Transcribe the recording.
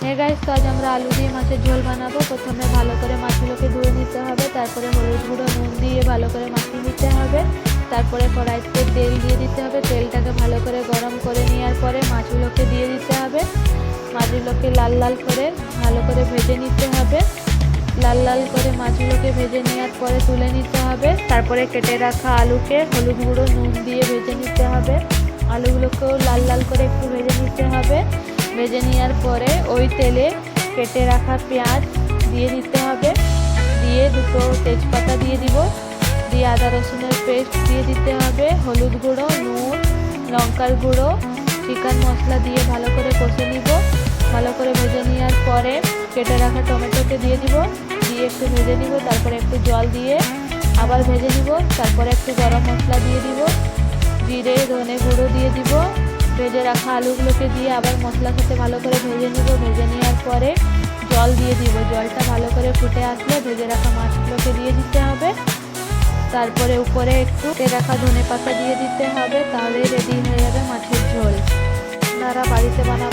Guys, তো আজ আমরা আলু দিয়ে মাছের ঝোল বানাবো। প্রথমে ভালো করে মাছগুলোকে ধুয়ে নিতে হবে, তারপরে হলুদ গুঁড়ো নুন দিয়ে ভালো করে মাখিয়ে নিতে হবে। তারপরে কড়াইতে তেল দিয়ে দিতে হবে। তেলটাকে ভালো করে গরম করে নেওয়ার পরে মাছগুলোকে দিয়ে দিতে হবে। মাছগুলোকে লাল লাল করে ভালো করে ভেজে নিতে হবে। লাল লাল করে মাছগুলোকে ভেজে নেওয়ার পরে তুলে নিতে হবে। তারপরে কেটে রাখা আলুকে হলুদ গুঁড়ো নুন দিয়ে ভেজে নিতে হবে। আলুগুলোকেও লাল লাল করে একটু ভেজে নিতে হবে। ভেজে নেওয়ার পরে ওই তেলে কেটে রাখা পেঁয়াজ দিয়ে দিতে হবে। দিয়ে দুটো তেজপাতা দিয়ে দিব। দিয়ে আদা রসুনের পেস্ট দিয়ে দিতে হবে। হলুদ গুঁড়ো, নুন, লঙ্কার গুঁড়ো, চিকেন মশলা দিয়ে ভালো করে কষে নিব। ভালো করে ভেজে নেওয়ার পরে কেটে রাখা টমেটোকে দিয়ে দিব। দিয়ে একটু ভেজে নিব। তারপরে একটু জল দিয়ে আবার ভেজে নিব। তারপরে একটু গরম মশলা দিয়ে দিব। জিরে ধনে গুঁড়ো দিয়ে দিব। ভেজে রাখা আলুগুলোকে দিয়ে আবার মশলার সাথে ভালো করে ভেজে নিব। ভেজে নেওয়ার পরে জল দিয়ে দিব। জলটা ভালো করে ফুটে আসলে ভেজে রাখা মাছগুলোকে দিয়ে দিতে হবে। তারপরে উপরে একটু রাখা ধনে পাতা দিয়ে দিতে হবে। তাহলে রেডি হয়ে যাবে মাছের ঝোল। আপনারা বাড়িতে বানাবেন।